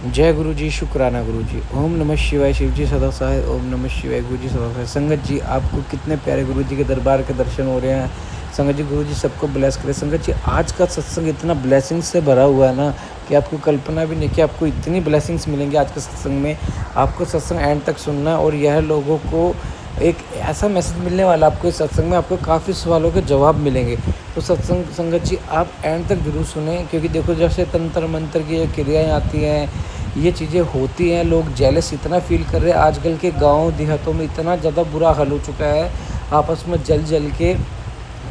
जय गुरु जी, शुक्राना गुरु जी। ओम नमः शिवाय, शिव जी सदा सहाय। ओम नमः शिवाय, गुरु जी सदा सहाय। संगत जी, आपको कितने प्यारे गुरु जी के दरबार के दर्शन हो रहे हैं। संगत जी, गुरु जी सबको ब्लेस करें। संगत जी, आज का सत्संग इतना ब्लेसिंग्स से भरा हुआ है ना कि आपको कल्पना भी नहीं कि आपको इतनी ब्लेसिंग्स मिलेंगी आज के सत्संग में। आपको सत्संग एंड तक सुनना है और यह लोगों को एक ऐसा मैसेज मिलने वाला आपको इस सत्संग में, आपको काफ़ी सवालों के जवाब मिलेंगे। तो सत्संग संगत जी आप एंड तक जरूर सुने, क्योंकि देखो जैसे तंत्र मंत्र की ये क्रियाएँ आती हैं, ये चीज़ें होती हैं, लोग जेलस इतना फील कर रहे हैं। आजकल के गांव देहातों में इतना ज़्यादा बुरा हाल हो चुका है, आपस में जल जल के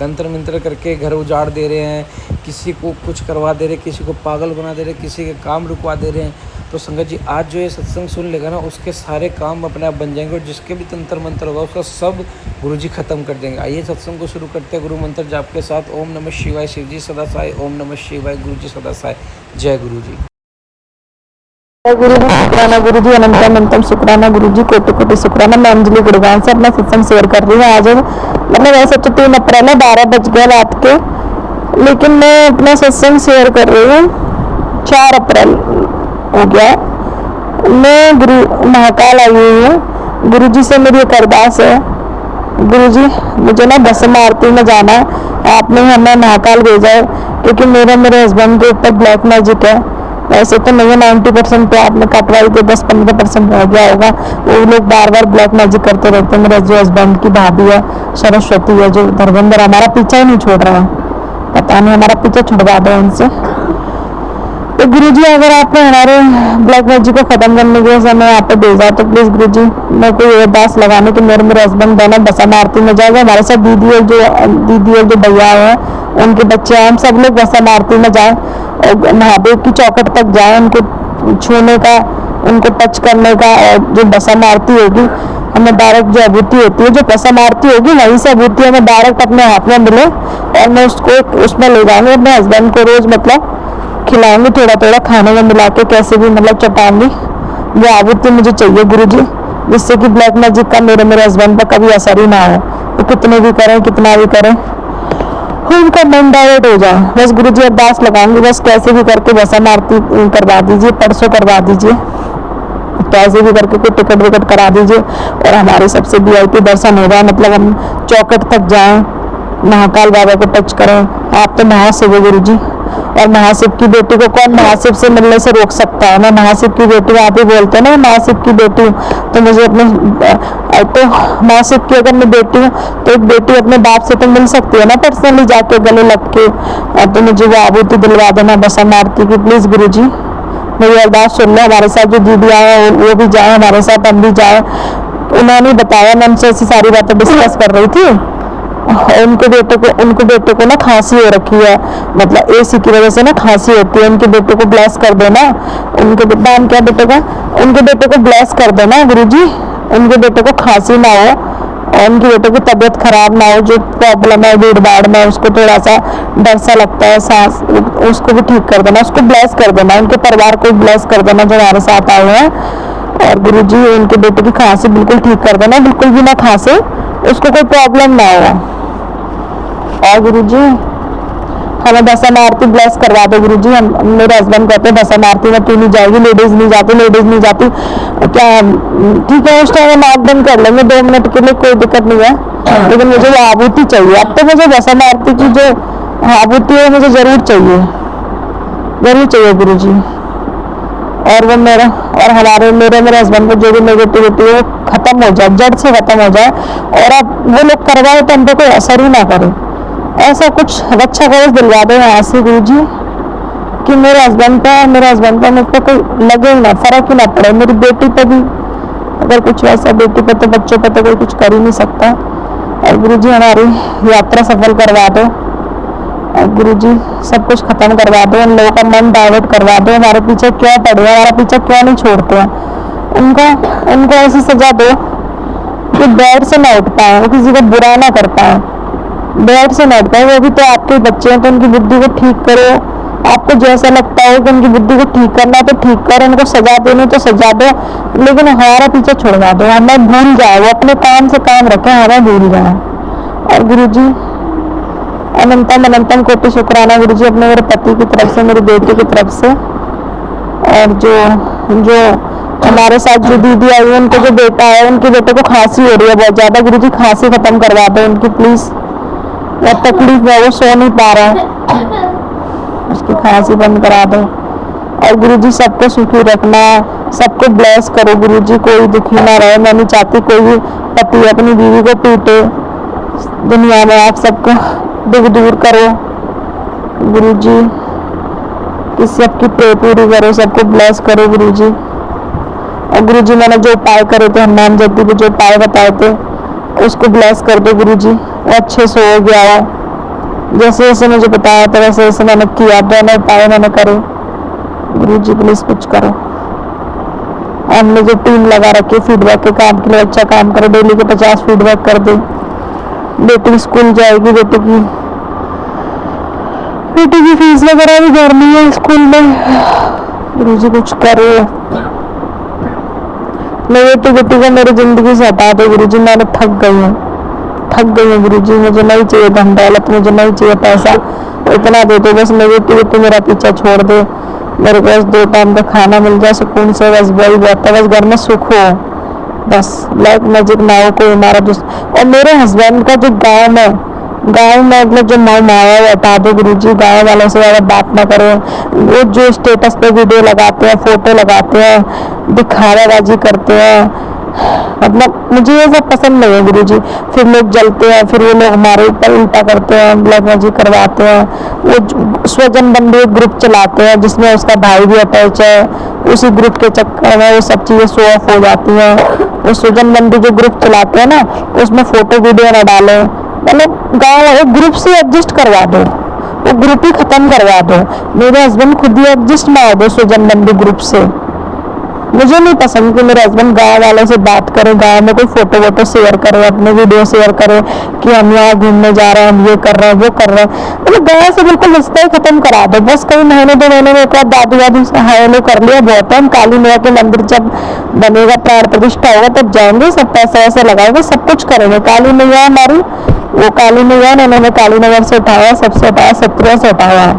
तंत्र मंत्र करके घर उजाड़ दे रहे हैं, किसी को कुछ करवा दे रहे, किसी को पागल बना दे रहे, किसी के काम रुकवा दे रहे हैं। तो संगत जी आज जो ये सत्संग सुन लेगा ना, उसके सारे काम अपने आप बन जाएंगे और जिसके भी तंत्र मंत्र होगा उसका सब गुरु जी ख़त्म कर देंगे। आइए सत्संग को शुरू करते हैं गुरु मंत्र जाप के साथ। ओम नमः शिवाय, शिव जी सदा सहाय। ओम नमः शिवाय, गुरु जी सदा सहाय। जय गुरु जी। गुरु जी शुक्राना, गुरु जी अनंतम शुक्राना, गुरु जी कोटि कोटि शुक्राना। मैं अंजलि गुड़गांव से अपना सत्संग शेयर कर रही हूँ। आज मतलब वैसे तो 3 अप्रैल है, 12 बज गए रात के, लेकिन मैं अपना सत्संग शेयर कर रही हूँ। 4 अप्रैल हो गया। मैं गुरु महाकाल आई हुई हूँ। गुरु जी से मेरी एक अरदास है, गुरु जी मुझे ना भस्म आरती में जाना है, आपने हमें महाकाल भेजा है, क्योंकि मेरे हस्बैंड के ऊपर ब्लैक मैजिक है। वैसे तो नहीं है, 90% पे आपने कटवाई तो 10-15% रह गया होगा। वो लोग बार बार ब्लैक मैजिक करते रहते हैं। मेरे जो हस्बैंड की भाभी है सरस्वती है, जो धर्मेंद्र, हमारा पीछा ही नहीं छोड़ रहा है, पता नहीं हमारा पीछा छुड़वा दो उनसे। तो गुरुजी अगर आपने हमारे ब्लैक मैजिक को खत्म करने के समय यहाँ पे भेजा तो प्लीज गुरुजी मैं कोई अरदास लगाने कि मेरे हस्बैंड दोनों भस्म आरती में जाएगा। हमारे साथ दीदी और जो भैया है, उनके बच्चे हैं, हम सब लोग भस्म आरती में जाए और महादेव की चौखट तक जाए, उनको छूने का, उनको टच करने का। और जो भस्म आरती होगी हमें डायरेक्ट, जो अभूति होती है, जो भस्म आरती होगी वहीं से अभूति हमें डायरेक्ट अपने हाथ में मिले और मैं उसको उसमें ले जाऊंगी। अपने हस्बैंड को रोज मतलब खिलाऊंगी, थोड़ा थोड़ा खाने में मिला के, कैसे भी मतलब चटाऊंगी। वो आहुति मुझे चाहिए गुरुजी, जिससे कि ब्लैक मैजिक का मेरे हस्बैंड पर कभी असर ही ना हो। वो कितने भी करें, कितना भी करें, उनका मन डायवर्ट हो जाए। बस गुरुजी अरदास लगाऊंगी, बस कैसे भी करके भस्म आरती करवा दीजिए, परसों करवा दीजिए, कैसे भी करके कोई टिकट विकट करा दीजिए और हमारे सबसे VIP दर्शन हो जाए। मतलब हम चौखट तक जाएं, महाकाल बाबा को टच करें। आप तो महाशिव गुरु जी, और महाशिव की बेटी को कौन महाशिव से मिलने से रोक सकता है। मैं महाशिव की बेटी, आप ही बोलते हैं ना महाशिव की बेटी हूँ, तो मुझे अपने तो महाशिव की अगर मैं बेटी हूँ तो एक बेटी अपने बाप से तो मिल सकती है ना, पर्सनली जाके गले लग के। तो मुझे वो आहुति दिलवा देना भस्म आरती की, प्लीज गुरु जी मेरी अरदास सुन लो। हमारे साथ जो दीदी आए वो भी जाए, हमारे साथ हम भी जाए। उन्होंने बताया, मैं उनसे ऐसी सारी बातें डिस्कस कर रही थी। उनके बेटे को ना खांसी हो रखी है, मतलब AC की वजह से ना खांसी होती है। उनके बेटे को ब्लेस कर देना, उनके नाम क्या बेटे का, उनके बेटे को ब्लेस कर देना गुरुजी, उनके बेटे को खांसी ना हो और उनके बेटे की तबीयत खराब ना हो। जो प्रॉब्लम है भीड़ भाड़ में, उसको थोड़ा सा डर सा लगता है, सांस, उसको भी ठीक कर देना, उसको ब्लेस कर देना, उनके परिवार को ब्लेस कर देना जो हमारे साथ आए हैं। और गुरुजी उनके बेटे की खांसी बिल्कुल ठीक कर देना, बिल्कुल भी ना खांसे, उसको कोई प्रॉब्लम ना हो। और गुरुजी हमें भस्म आरती ब्लेस करवा दो गुरुजी। हम मेरे हस्बैंड कहते हैं भस्म आरती में क्यों नहीं जाएगी, लेडीज नहीं जाती क्या, ठीक है उस टाइम हम आँख बंद कर लेंगे 2 मिनट के लिए, कोई दिक्कत नहीं है, लेकिन मुझे वो आहुति चाहिए। अब तो मुझे भस्म आरती की जो आहुति है मुझे जरूर चाहिए गुरुजी। और वो मेरे हस्बैंड को जो भी नेगेटिविटी है वो खत्म हो जाए, जड़ से खत्म हो जाए। और अब वो लोग करवाए तो हम पे कोई असर ही ना करे, ऐसा कुछ रक्षा कवच दिलवा दो यहाँ से गुरुजी कि मेरे हस्बैंड पे मुझ पर कोई लगे ही ना, फर्क ही ना पड़े। मेरी बेटी पे भी अगर कुछ वैसा, बेटी पे तो बच्चों पे तो कोई कुछ कर ही नहीं सकता। और गुरुजी हमारी यात्रा सफल करवा दो, और गुरुजी सब कुछ खत्म करवा दो, उन लोगों का मन डाइवर्ट करवा दो। हमारे पीछे क्यों पड़े, हमारा पीछे क्यों नहीं छोड़ते हैं, उनको ऐसी सजा दो कि बेड से ना उठ पाए, वो किसी को बुरा ना कर पाए, बेड से ना उठ पाए। वो भी तो आपके बच्चे हैं, तो उनकी बुद्धि को ठीक करो। आपको जैसा लगता है कि उनकी बुद्धि को ठीक करना तो ठीक करो, उनको सजा देनी तो सजा दो, लेकिन हमारा पीछे छुड़वा दो, हमें भूल जाए, वो अपने काम से काम रखें, हमें भूल जाए। और गुरुजी अनंतम कोटि शुक्राना गुरुजी, अपने मेरे पति की तरफ से, मेरी बेटी की तरफ से, और जो जो हमारे साथ जो दीदी आई है, उनको जो बेटा है, उनके बेटे को खांसी हो रही है बहुत ज़्यादा। गुरुजी खांसी खत्म करवा दो उनकी प्लीज़, बहुत तकलीफ है, वो सो नहीं पा रहा है, उसकी खांसी बंद करा दो। और गुरुजी सबको सुखी रखना, सबको ब्लेस करो गुरुजी, कोई दुखी ना रहे। मैं नहीं चाहती कोई भी पति अपनी बीवी को पीटे दुनिया में। आप सबको दुख दूर करो गुरुजी, किसी सबकी प्रे पूरी करो, सबको ब्लेस करो गुरुजी। और गुरुजी मैंने जो उपाय करे थे, हनुमान जयंती पे जो उपाय बताए थे, उसको ब्लेस कर दो गुरुजी, वो अच्छे से हो गया हो। जैसे जैसे मुझे बताया था वैसे वैसे मैंने किया, दोनों उपाय मैंने करे। गुरुजी प्लीज कुछ करो। हमने जो टीम लगा रखी है फीडबैक के काम के लिए, अच्छा काम करो, डेली के 50 फीडबैक कर दे। बेटी स्कूल जाएगी, बेटी की फीस वगैरह भी भरनी है स्कूल में। गुरुजी कुछ करो, नेगेटिविटी को मेरी जिंदगी से हटा दो गुरुजी। मैंने थक गई हूँ गुरुजी। मुझे नहीं चाहिए धन दौलत, मुझे नहीं चाहिए पैसा, इतना दे दो बस, नेगेटिविटी मेरा पीछा छोड़ दे। मेरे को बस 2 टाइम का खाना मिल जाए सुकून से, बस वही बहुत है। बस घर में सुख हो, बस ब्लैक मैजिक ना हो कोई हमारा दुश्मन। और मेरे हस्बैंड का जो गाँव में मतलब जो माया है हटा दो गुरुजी। गाँव वालों से ज़्यादा बात ना करो। वो जो स्टेटस पे वीडियो लगाते हैं, फोटो लगाते हैं, दिखावाबाजी करते हैं, मतलब मुझे ये सब पसंद नहीं है गुरुजी। फिर लोग जलते हैं, फिर वो लोग हमारे ऊपर उल्टा करते हैं, ब्लैक मैजिक करवाते हैं। वो स्वजन बंधु एक ग्रुप चलाते हैं जिसमें उसका भाई भी अटैच है, उसी ग्रुप के चक्कर में वो सब चीज़ें शो ऑफ हो जाती हैं। वो स्वजन बंधु जो ग्रुप चलाते हैं ना, उसमें फोटो वीडियो ना डालें, मतलब गाँव एक ग्रुप से एडजस्ट करवा दो, वो ग्रुप ही खत्म करवा दो। मेरे हस्बैंड खुद ही एडजस्ट ना हो दो स्वजन बंधु ग्रुप से। मुझे नहीं पसंद कि मेरे हस्बैंड गाँव वालों से बात करें, गाँव में कोई फोटो वोटो शेयर करे, अपने वीडियो शेयर करे कि हम यहाँ घूमने जा रहे हैं, हम ये कर रहे हैं, वो कर रहे हैं। मतलब गाँव से बिल्कुल रिश्ता ही खत्म करा दो। बस कई महीने 2 महीने में एक बार दादी वादी से हाय हेलो कर लिया, बहुत है। हम काली मैया के मंदिर जब बनेगा, प्राण प्रतिष्ठा होगा, तब जाएंगे, सब पैसा वैसा लगाएंगे, सब कुछ करेंगे। काली मैया हमारी, वो काली मैया ने उन्होंने काली नगर से उठाया, सबसे उठाया, 17 से उठाया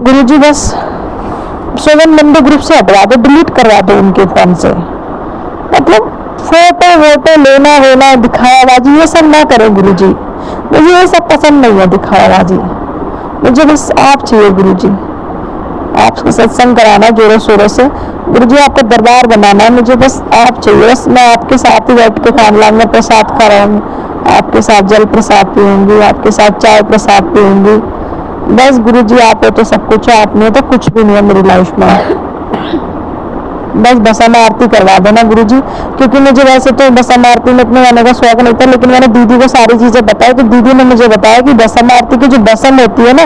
गुरुजी। बस स्वजन बंधु ग्रुप से हटवा दो, डिलीट करवा दो उनके फोन से। मतलब फोटो वोटो लेना वेना, दिखावाबाजी, ये सब ना करें गुरुजी। मुझे ये सब पसंद नहीं है दिखावाबाजी। मुझे बस आप चाहिए गुरुजी, आपको सत्संग कराना जोरों शोरों से गुरुजी, आपको दरबार बनाना है, मुझे बस आप चाहिए। बस मैं आपके साथ ही बैठ के खान लाऊंगा, प्रसाद खा रहा हूँ, आपके साथ जल प्रसाद पीऊंगी, आपके साथ चाय प्रसाद पीऊंगी। बस गुरुजी आप हो तो सब कुछ है, आप नहीं हो तो कुछ भी नहीं है मेरी लाइफ में। बस बसम आरती करवा देना गुरुजी, क्योंकि मुझे वैसे तो बसम आरती में इतने गाने का शौक नहीं था, लेकिन मैंने दीदी को सारी चीजें बताई, तो दीदी ने मुझे बताया कि बसम आरती की जो बसम होती है ना,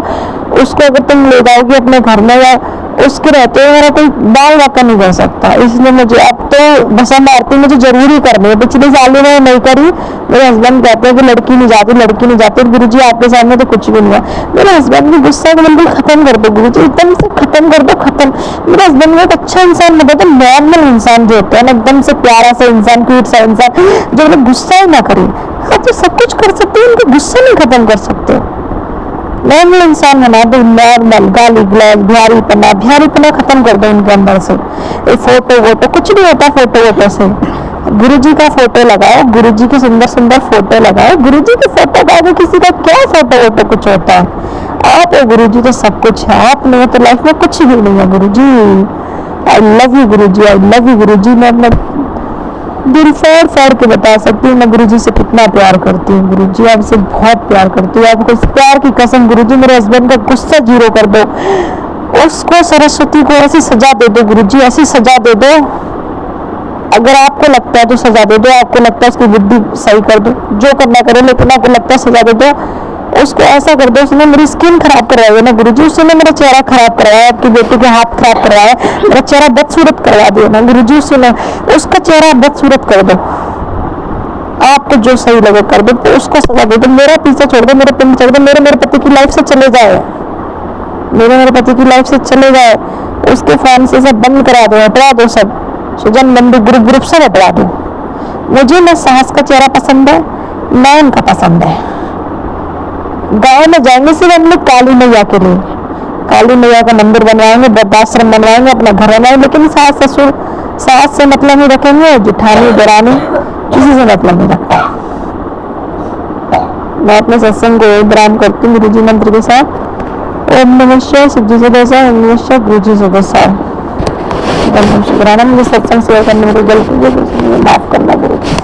उसको अगर तुम ले जाओगी अपने घर में या उसके रहते हुए मेरा कोई बाल वाका नहीं कर सकता। इसलिए मुझे अब तो बसम आरती मुझे जरूरी करनी है। पिछले साल में नहीं करी, मेरे हस्बैंड कहते हैं कि लड़की नहीं जाती। गुरुजी आपके सामने तो कुछ भी नहीं है। मेरे हस्बैंड की गुस्सा को बिल्कुल खत्म कर दो गुरुजी, एकदम से खत्म कर दो, खत्म। मेरे हस्बैंड में एक अच्छा इंसान बता दो, नॉर्मल इंसान जो होता है ना, एकदम से प्यारा सा इंसान, क्यूट सा इंसान, जो मतलब गुस्सा ही ना करे। आप तो सब कुछ कर सकते हैं, उनको गुस्सा नहीं खत्म कर सकते। नॉर्मल इंसान बना दो, नॉर्मल, गाली गलौज, बिहारीपना खत्म कर दो उनके अंदर से। ये फोटो वोटो कुछ नहीं होता, फोटो वोटो से। गुरुजी का फोटो लगाओ, गुरुजी के सुंदर सुंदर फोटो लगाओ। गुरुजी के फोटो का आगे किसी का क्या फोटो वोटो कुछ होता है? आप हो गुरुजी तो सब कुछ है, आप नहीं हो तो लाइफ में कुछ भी नहीं है Guruji. I love you Guruji, I love you Guruji. मैं अपना दिल फाड़ के बता सकती हूँ मैं गुरुजी से कितना प्यार करती हूँ। गुरुजी आपसे बहुत प्यार करती हूँ, आपको इस प्यार की कसम गुरुजी। मेरे हस्बैंड का गुस्सा 0 कर दो, उसको सरस्वती को ऐसी सजा दे दो गुरुजी, ऐसी सजा दे दो। अगर आपको लगता है तो सजा दे दो, आपको लगता है उसकी बुद्धि सही कर दो, जो करना करे, लेकिन आपको लगता है सजा दे दो, उसको ऐसा कर दो। उसने मेरी स्किन खराब करवाई है ना गुरुजी, उसने मेरा चेहरा खराब करवाया, आपकी बेटी के हाथ खराब करवाया, मेरा चेहरा बदसूरत करवा दिया ना गुरुजी, उसने उसका चेहरा बदसूरत कर दो। आपको जो सही लगे कर दो, तो उसको सजा दे दो। मेरा पीछा छोड़ दो, मेरे पिंड छोड़ दो, मेरे पति की लाइफ से चले जाए, मेरे पति की लाइफ से चले जाए। उसके फोन से सब बंद करा दो, हटवा दो सब, सुजन बंधु ग्रुप से हटवा दो। मुझे ना सास का चेहरा पसंद है, ना उनका पसंद है। गाँव में जाएंगे सिर्फ हम लोग काली मैया के लिए, काली मैया का मंदिर बनवाएंगे, वृद्धाश्रम बनवाएंगे, अपना घर बनाएंगे, लेकिन सास ससुर सास से मतलब नहीं रखेंगे, जिठानी दरानी किसी से मतलब नहीं रखा। मैं अपने सत्संग को विराम करती हूँ गुरु जी मंत्र के साथ। ओम नमः शिवाय, शिव जी सदस्या, ओम नमः शिवाय, गुरु जी सदस्या। शुक्राना, मुझे सत्संग शेयर करने में कोई गलती है तो माफ करना गुरु जी।